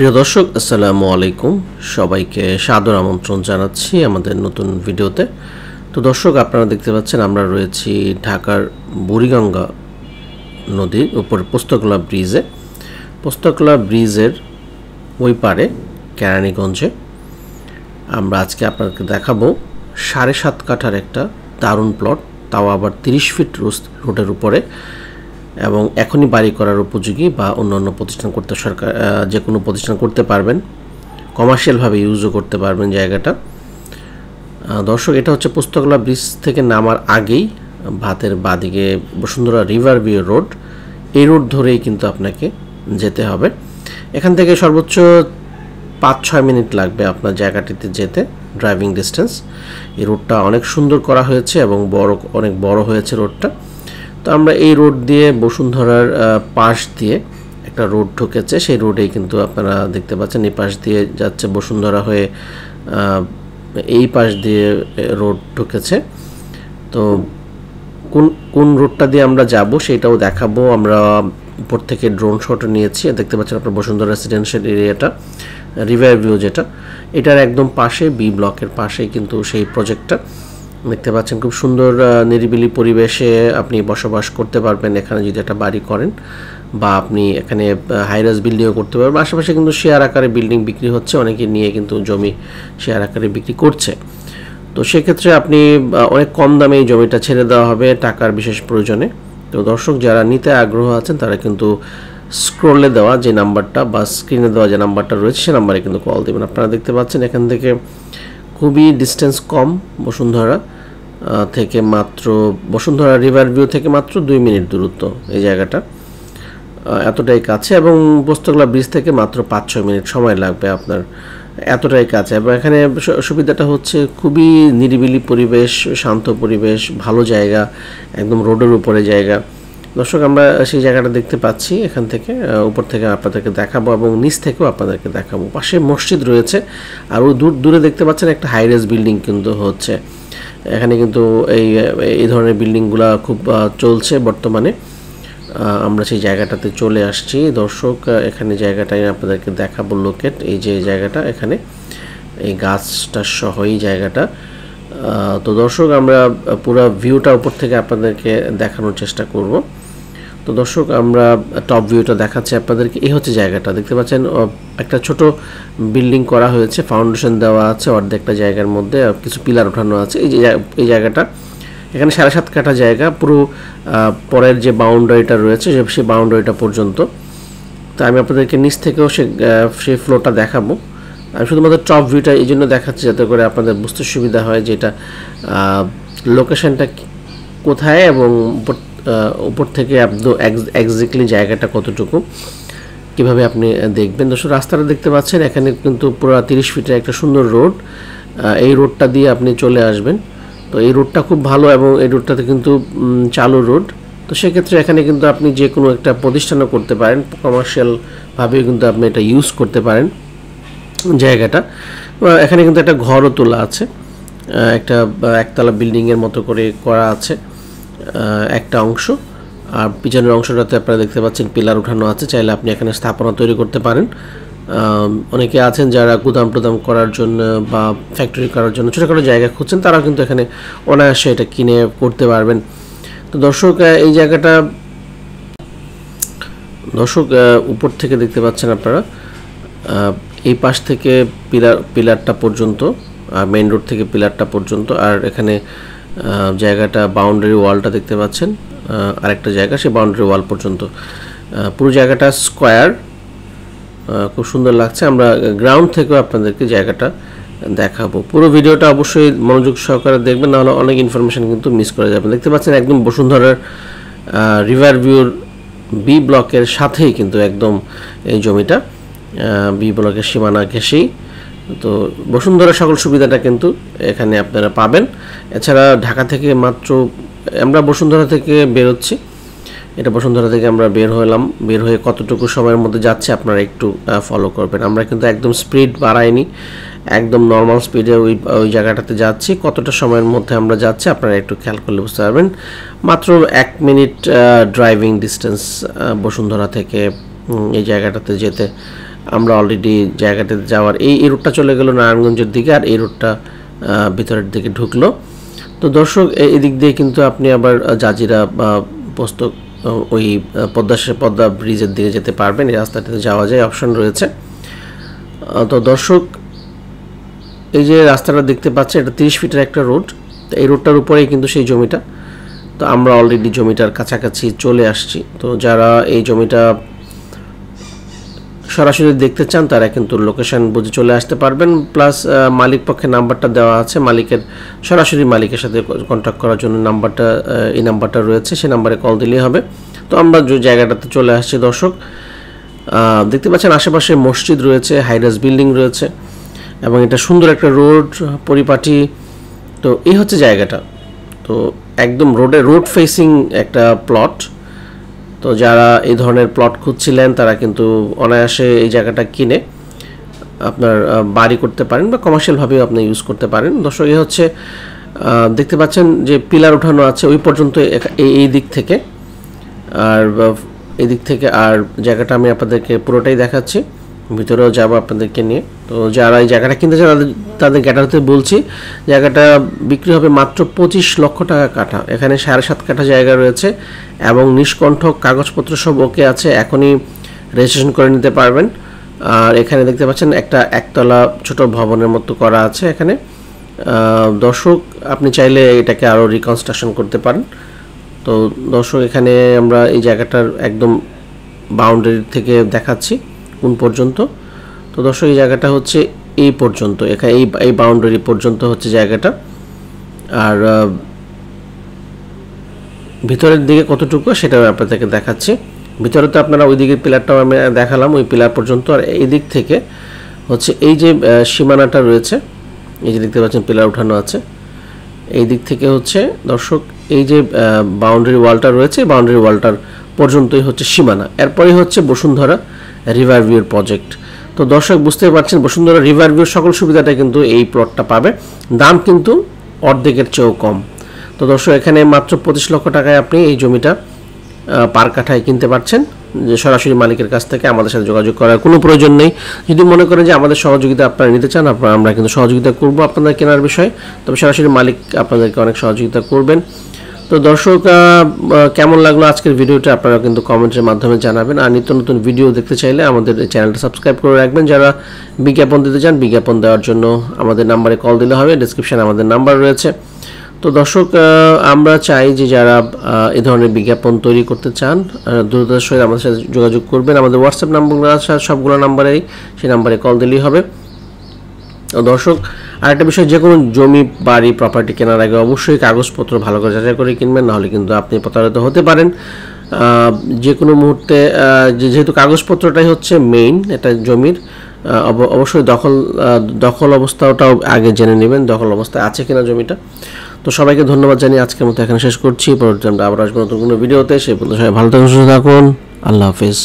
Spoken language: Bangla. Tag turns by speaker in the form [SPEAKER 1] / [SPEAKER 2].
[SPEAKER 1] প্রিয় দর্শক আসসালামু আলাইকুম সবাইকে সাদর আমন্ত্রণ জানাচ্ছি আমাদের নতুন ভিডিওতে। তো দর্শক আপনারা দেখতে পাচ্ছেন আমরা রয়েছি ঢাকার বুড়িগঙ্গা নদীর উপর পোস্তকলা ব্রিজে। পোস্তকলা ব্রিজের ওই পারে কেরানীগঞ্জে আমরা আজকে আপনাদেরকে দেখাবো 7.5 কাঠার একটা দারুণ প্লট, তাও আবার 30 ফিট রোডের উপরে এবং এখনই বাড়ি করার উপযোগী বা অন্যান্য প্রতিষ্ঠান করতে সরকার যে কোনো প্রতিষ্ঠান করতে পারবেন, কমার্শিয়ালভাবে ইউজও করতে পারবেন জায়গাটা। দর্শক এটা হচ্ছে পোস্তকলা ব্রিজ থেকে নামার আগেই ভাতের বাদিকে বসুন্ধরা রিভার ভিউ রোড, এই রোড ধরেই কিন্তু আপনাকে যেতে হবে। এখান থেকে সর্বোচ্চ 5-6 মিনিট লাগবে আপনার জায়গাটিতে যেতে, ড্রাইভিং ডিস্টেন্স। এই রোডটা অনেক সুন্দর করা হয়েছে এবং অনেক বড় হয়েছে রোডটা। তো আমরা এই রোড দিয়ে বসুন্ধরার পাশ দিয়ে একটা রোড ঢুকেছে, সেই রোডেই কিন্তু আপনারা দেখতে পাচ্ছেন এই পাশ দিয়ে যাচ্ছে বসুন্ধরা হয়ে, এই পাশ দিয়ে রোড ঢুকেছে। তো কোন রোডটা দিয়ে আমরা যাব সেটাও দেখাবো। আমরা উপর থেকে ড্রোন শট নিয়েছি, দেখতে পাচ্ছেন আপনার বসুন্ধরা রেসিডেন্সিয়াল এরিয়াটা, রিভার ভিউ যেটা, এটার একদম পাশে বি ব্লকের পাশেই কিন্তু সেই প্রজেক্টটা দেখতে পাচ্ছেন। খুব সুন্দর নিরিবিলি পরিবেশে আপনি বসবাস করতে পারবেন এখানে যদি একটা বাড়ি করেন, বা আপনি এখানে হাইরাইজ বিল্ডিংও করতে পারবেন। আশেপাশে কিন্তু শেয়ার আকারে বিল্ডিং বিক্রি হচ্ছে, অনেকে নিয়ে কিন্তু জমি শেয়ার আকারে বিক্রি করছে। তো সেক্ষেত্রে আপনি অনেক কম দামে এই জমিটা ছেড়ে দেওয়া হবে টাকার বিশেষ প্রয়োজনে। তো দর্শক যারা নিতে আগ্রহ আছেন তারা কিন্তু স্ক্রলে দেওয়া যে নাম্বারটা বা স্ক্রিনে দেওয়া যে নাম্বারটা রয়েছে সে নাম্বারে কিন্তু কল দেবেন। আপনারা দেখতে পাচ্ছেন এখান থেকে খুবই ডিস্টেন্স কম, বসুন্ধরা থেকে মাত্র বসুন্ধরা রিভার ভিউ থেকে মাত্র 2 মিনিট দূরত্ব এই জায়গাটা, এতটাই কাছে। এবং পোস্তকলা ব্রিজ থেকে মাত্র 5-6 মিনিট সময় লাগবে আপনার, এতটাই কাছে। এবং এখানে সুবিধাটা হচ্ছে খুবই নিরিবিলি পরিবেশ, শান্ত পরিবেশ, ভালো জায়গা, একদম রোডের উপরে জায়গা। দর্শক আমরা সেই জায়গাটা দেখতে পাচ্ছি, এখান থেকে উপর থেকে আপনাদেরকে দেখাবো এবং নিচ থেকেও আপনাদেরকে দেখাবো। পাশে মসজিদ রয়েছে আর দূরে দেখতে পাচ্ছেন একটা হাইরাইজ বিল্ডিং কিন্তু হচ্ছে এখানে, কিন্তু এই ধরনের বিল্ডিংগুলো খুব চলছে বর্তমানে। আমরা সেই জায়গাটাতে চলে আসছি দর্শক, এখানে জায়গাটাই আপনাদেরকে দেখাবো লোকেট, এই যে জায়গাটা এখানে এই গাছটা সহ এই জায়গাটা। তো দর্শক আমরা পুরো ভিউটা উপর থেকে আপনাদেরকে দেখানোর চেষ্টা করব। তো দর্শক আমরা টপ ভিউটা দেখাচ্ছি আপনাদেরকে। এই হচ্ছে জায়গাটা, দেখতে পাচ্ছেন একটা ছোট বিল্ডিং করা হয়েছে, ফাউন্ডেশন দেওয়া আছে অর্ধেকটা জায়গার মধ্যে, কিছু পিলার ওঠানো আছে। এই জায়গাটা এখানে 7.5 কাঠা জায়গা, পুরো পরের যে বাউন্ডারিটা রয়েছে সেই বাউন্ডারিটা পর্যন্ত। তো আমি আপনাদেরকে নিচ থেকেও সেই ফ্লোরটা দেখাবো। আমি শুধুমাত্র টপ ভিউটা এই জন্য দেখাচ্ছি যাতে করে আপনাদের বুঝতে সুবিধা হয় যে এটা লোকেশনটা কোথায় এবং উপর থেকে একদম এক্স্যাক্টলি জায়গাটা কতটুকু, কিভাবে আপনি দেখবেন। দর্শক রাস্তাটা দেখতে পাচ্ছেন, এখানে কিন্তু পুরো 30 ফিটের একটা সুন্দর রোড, এই রোডটা দিয়ে আপনি চলে আসবেন। তো এই রোডটা খুব ভালো এবং এই রোডটাতে কিন্তু চালু রোড। তো সেক্ষেত্রে এখানে কিন্তু আপনি যে কোনো একটা প্রতিষ্ঠানও করতে পারেন, কমার্শিয়ালভাবেও কিন্তু আপনি এটা ইউজ করতে পারেন জায়গাটা। এখানে কিন্তু একটা ঘরও তোলা আছে, একটা একতলা বিল্ডিংয়ের মতো করে করা আছে একটা অংশ, আর পিছনের অংশটাতে আপনারা দেখতে পাচ্ছেন পিলার উঠানো আছে। চাইলে আপনি এখানে স্থাপনা তৈরি করতে পারেন। অনেকে আছেন যারা গুদাম টুদাম করার জন্য বা ফ্যাক্টরি করার জন্য ছোটোখাটো জায়গা খুঁজছেন, তারা কিন্তু এখানে অনায়াসে এটা কিনে করতে পারবেন। তো দর্শক এই জায়গাটা উপর থেকে দেখতে পাচ্ছেন আপনারা, এই পাশ থেকে পিলারটা পর্যন্ত, মেইন রোড থেকে পিলারটা পর্যন্ত, আর এখানে জায়গাটা বাউন্ডারি ওয়ালটা দেখতে পাচ্ছেন, আরেকটা জায়গা সেই বাউন্ডারি ওয়াল পর্যন্ত পুরো জায়গাটা স্কোয়ার, খুব সুন্দর লাগছে। আমরা গ্রাউন্ড থেকেও আপনাদেরকে জায়গাটা দেখাবো। পুরো ভিডিওটা অবশ্যই মনোযোগ সহকারে দেখবেন, নাহলে অনেক ইনফরমেশন কিন্তু মিস করে যাবেন। দেখতে পাচ্ছেন একদম বসুন্ধরার রিভার ভিউর বি ব্লকের সাথেই কিন্তু একদম এই জমিটা, বি ব্লকের সীমানা ঘেঁষেই। তো বসুন্ধরা সকল সুবিধাটা কিন্তু এখানে আপনারা পাবেন। এছাড়া ঢাকা থেকে মাত্র আমরা বসুন্ধরা থেকে বেরোচ্ছি, এটা বসুন্ধরা থেকে আমরা বের হয়ে কতটুকু সময়ের মধ্যে যাচ্ছে আপনারা একটু ফলো করবেন। আমরা কিন্তু একদম স্পিড বাড়াইনি, একদম নর্মাল স্পিডে ওই জায়গাটাতে যাচ্ছি। কতটা সময়ের মধ্যে আমরা যাচ্ছি আপনারা একটু খেয়াল করলে বুঝতে পারবেন। মাত্র 1 মিনিট ড্রাইভিং ডিস্টেন্স বসুন্ধরা থেকে এই জায়গাটাতে যেতে। আমরা অলরেডি জায়গাটাতে যাওয়ার এই রুটটা চলে গেল নারায়ণগঞ্জের দিকে, আর এই রুটটা ভিতরের দিকে ঢুকলো। তো দর্শক এদিক দিয়ে কিন্তু আপনি আবার জাজিরা বা পোস্তক ওই পদ্মা ব্রিজের দিকে যেতে পারবেন। এই রাস্তাটিতে যাওয়া যায়, অপশন রয়েছে। তো দর্শক এই যে রাস্তাটা দেখতে পাচ্ছেন, এটা 30 ফিটের একটা রোড। তো এই রোডটার উপরেই কিন্তু সেই জমিটা। তো আমরা অলরেডি জমিটার কাছাকাছি চলে আসছি। তো যারা এই জমিটা সরাসরি দেখতে চান তারা কিন্তু লোকেশন বুঝে চলে আসতে পারবেন। প্লাস মালিক পক্ষের নাম্বারটা দেওয়া আছে, সরাসরি মালিকের সাথে কন্ট্যাক্ট করার জন্য এই নাম্বারটা রয়েছে, সেই নাম্বারে কল দিলেই হবে। তো আমরা যে জায়গাটাতে চলে আসছি দর্শক, দেখতে পাচ্ছেন আশেপাশে মসজিদ রয়েছে, হাইরাইজ বিল্ডিং রয়েছে, এবং এটা সুন্দর একটা রোড পরিপাটি। তো এই হচ্ছে জায়গাটা। তো একদম রোড ফেসিং একটা প্লট। তো যারা এই ধরনের প্লট খুঁজছিলেন তারা কিন্তু অনায়াসে এই জায়গাটা কিনে আপনার বাড়ি করতে পারেন বা কমার্শিয়ালভাবেও আপনি ইউজ করতে পারেন। দর্শক এই হচ্ছে দেখতে পাচ্ছেন যে পিলার উঠানো আছে ওই পর্যন্ত এই দিক থেকে, আর এই দিক থেকে। আর জায়গাটা আমি আপনাদেরকে পুরোটাই দেখাচ্ছি, ভিতরেও যাব আপনাদেরকে নিয়ে। তো যারা এই জায়গাটা কিনতে চান তাদের গ্যাটারিতে বলছি, জায়গাটা বিক্রি হবে মাত্র 25 লক্ষ টাকা কাঠা। এখানে 7.5 কাঠা জায়গা রয়েছে এবং নিষ্কণ্ঠক কাগজপত্র সব ওকে আছে, এখনই রেজিস্ট্রেশন করে নিতে পারবেন। আর এখানে দেখতে পাচ্ছেন একটা একতলা ছোট ভবনের মতো করা আছে এখানে। দর্শক আপনি চাইলে এটাকে আরও রিকনস্ট্রাকশন করতে পারেন। তো দর্শক এখানে আমরা এই জায়গাটার একদম বাউন্ডারি থেকে দেখাচ্ছি কোন পর্যন্ত। তো দর্শক এই জায়গাটা হচ্ছে এই পর্যন্ত, এখানে এই বাউন্ডারি পর্যন্ত হচ্ছে জায়গাটা। আর ভিতরের দিকে কতটুকু সেটাও আপনাদেরকে দেখাচ্ছি। ভিতরে তো আপনারা ওই দিকের পিলারটাও আমি দেখালাম, ওই পিলার পর্যন্ত। আর এই দিক থেকে হচ্ছে এই যে সীমানাটা রয়েছে, এই যে দেখতে পাচ্ছেন পিলার উঠানো আছে, এই দিক থেকে হচ্ছে দর্শক এই যে বাউন্ডারি ওয়ালটা রয়েছে, বাউন্ডারি ওয়ালটার পর্যন্তই হচ্ছে সীমানা। এরপরেই হচ্ছে বসুন্ধরা রিভার ভিউর প্রজেক্ট। তো দর্শক বুঝতে পারছেন বসুন্ধরা রিভার ভিউর সকল সুবিধাটা কিন্তু এই প্লটটা পাবে, দাম কিন্তু অর্ধেকের চেয়েও কম। তো দর্শক এখানে মাত্র 25 লক্ষ টাকায় আপনি এই জমিটা পার কাঠায় কিনতে পারছেন, যে সরাসরি মালিকের কাছ থেকে। আমাদের সাথে যোগাযোগ করার কোনো প্রয়োজন নেই। যদি মনে করেন যে আমাদের সহযোগিতা আপনারা নিতে চান, আমরা কিন্তু সহযোগিতা করব আপনাদের কেনার বিষয়ে, তবে সরাসরি মালিক আপনাদেরকে অনেক সহযোগিতা করবেন। তো দর্শক কেমন লাগলো আজকের ভিডিওটা আপনারা কিন্তু কমেন্টের মাধ্যমে জানাবেন। আর নিত্য নতুন ভিডিও দেখতে চাইলে আমাদের চ্যানেলটা সাবস্ক্রাইব করে রাখবেন। যারা বিজ্ঞাপন দিতে চান, বিজ্ঞাপন দেওয়ার জন্য আমাদের নাম্বারে কল দিলে হবে, ডেসক্রিপশানে আমাদের নাম্বার রয়েছে। তো দর্শক আমরা চাই যে যারা এই ধরনের বিজ্ঞাপন তৈরি করতে চান দ্রুততার সহিত আমাদের সাথে যোগাযোগ করবেন। আমাদের হোয়াটসঅ্যাপ নাম্বারগুলো আছে, সবগুলো নাম্বারেই, সেই নাম্বারে কল দিলেই হবে। দর্শক আরেকটা বিষয়, যে কোনো জমি বাড়ি প্রপার্টি কেনার আগে অবশ্যই কাগজপত্র ভালো করে যাচাই করে কিনবেন, নাহলে কিন্তু আপনি প্রতারিত হতে পারেন যে কোনো মুহূর্তে। যেহেতু কাগজপত্রটাই হচ্ছে মেইন এটা জমির, অবশ্যই দখল অবস্থাটাও আগে জেনে নেবেন, দখল অবস্থায় আছে কিনা জমিটা। তো সবাইকে ধন্যবাদ জানিয়ে আজকের মতো এখানে শেষ করছি। পরবর্তী আমরা আবার আসবো নতুন কোনো ভিডিওতে। সেই পর্যন্ত সবাই ভালো থাকুন, সুস্থ থাকুন। আল্লাহ হাফেজ।